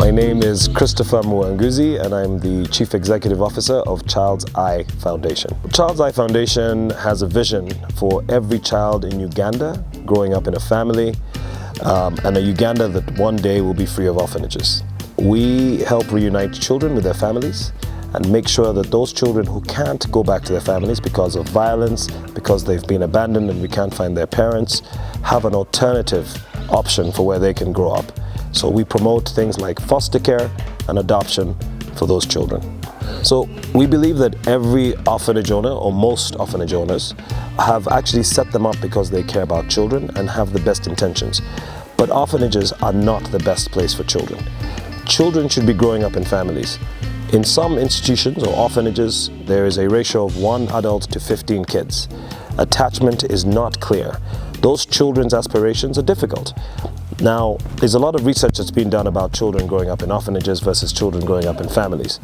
My name is Christopher Muwanguzi and I'm the Chief Executive Officer of Childsifoundation. Childsifoundation has a vision for every child in Uganda growing up in a family and a Uganda that one day will be free of orphanages. We help reunite children with their families and make sure that those children who can't go back to their families because of violence, because they've been abandoned and we can't find their parents, have an alternative option for where they can grow up. So we promote things like foster care and adoption for those children. So we believe that every orphanage owner, or most orphanage owners, have actually set them up because they care about children and have the best intentions. But orphanages are not the best place for children. Children should be growing up in families. In some institutions or orphanages, there is a ratio of 1 adult to 15 kids. Attachment is not clear. Those children's aspirations are difficult. Now, there's a lot of research that's been done about children growing up in orphanages versus children growing up in families.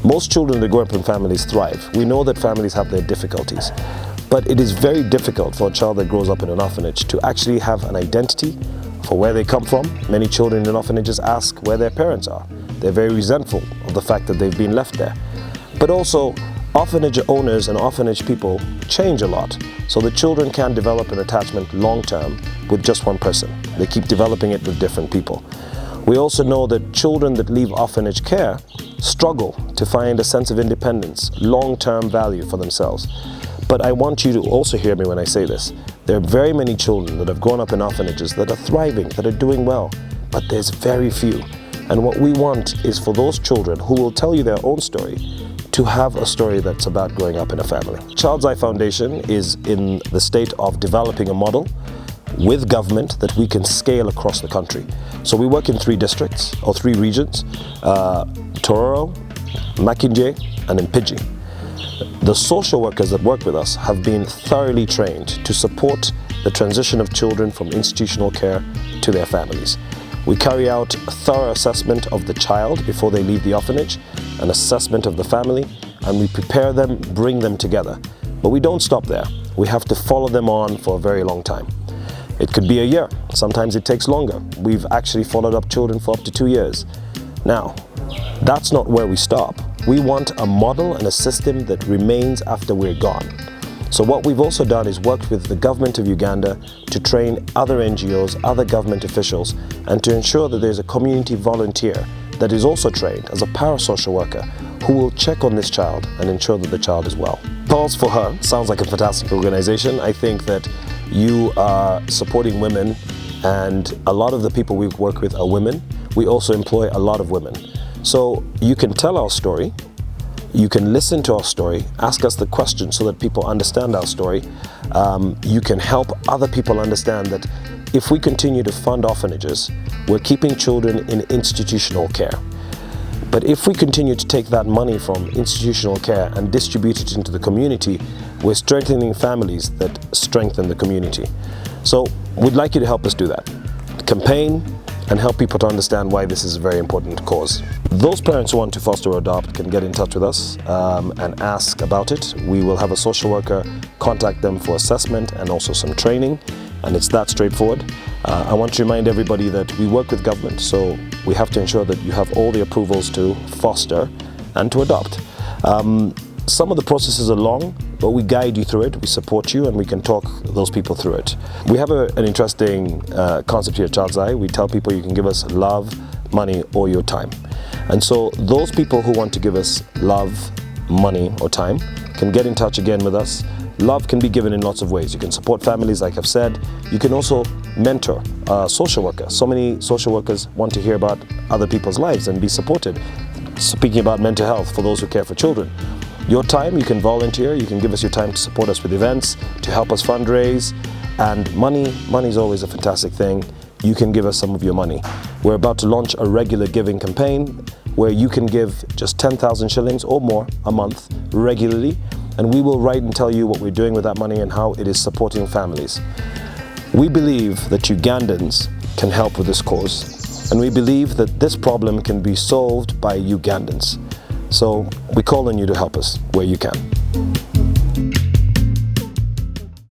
Most children that grow up in families thrive. We know that families have their difficulties, but it is very difficult for a child that grows up in an orphanage to actually have an identity for where they come from. Many children in orphanages ask where their parents are. They're very resentful of the fact that they've been left there. But also, orphanage owners and orphanage people change a lot, so the children can develop an attachment long-term with just one person. They keep developing it with different people. We also know that children that leave orphanage care struggle to find a sense of independence, long-term value for themselves. But I want you to also hear me when I say this. There are very many children that have grown up in orphanages that are thriving, that are doing well, but there's very few. And what we want is for those children who will tell you their own story to have a story that's about growing up in a family. Childsifoundation is in the state of developing a model with government that we can scale across the country. So we work in 3 districts or 3 regions, Tororo, Makinje and Mpiji. The social workers that work with us have been thoroughly trained to support the transition of children from institutional care to their families. We carry out a thorough assessment of the child before they leave the orphanage, an assessment of the family, and we prepare them, bring them together. But we don't stop there. We have to follow them on for a very long time. It could be a year. Sometimes it takes longer. We've actually followed up children for up to 2 years. Now, that's not where we stop. We want a model and a system that remains after we're gone. So what we've also done is worked with the government of Uganda to train other NGOs, other government officials, and to ensure that there's a community volunteer that is also trained as a parasocial worker who will check on this child and ensure that the child is well. Pulse for Her sounds like a fantastic organization. I think that you are supporting women, and a lot of the people we work with are women. We also employ a lot of women. So you can tell our story, you can listen to our story, ask us the questions so that people understand our story. You can help other people understand that if we continue to fund orphanages, we're keeping children in institutional care. But if we continue to take that money from institutional care and distribute it into the community, we're strengthening families that strengthen the community. So we'd like you to help us do that. Campaign and help people to understand why this is a very important cause. Those parents who want to foster or adopt can get in touch with us and ask about it. We will have a social worker contact them for assessment and also some training, and it's that straightforward. I want to remind everybody that we work with government, so we have to ensure that you have all the approvals to foster and to adopt. Some of the processes are long, but we guide you through it, we support you, and we can talk those people through it. We have an interesting concept here at Childseye. We tell people you can give us love, money, or your time. And so those people who want to give us love, money, or time can get in touch again with us. Love can be given in lots of ways. You can support families, like I've said. You can also mentor a social worker. So many social workers want to hear about other people's lives and be supported. Speaking about mental health for those who care for children. Your time, you can volunteer, you can give us your time to support us with events, to help us fundraise, and money is always a fantastic thing. You can give us some of your money. We're about to launch a regular giving campaign where you can give just 10,000 shillings or more a month regularly, and we will write and tell you what we're doing with that money and how it is supporting families. We believe that Ugandans can help with this cause, and we believe that this problem can be solved by Ugandans. So we call on you to help us where you can.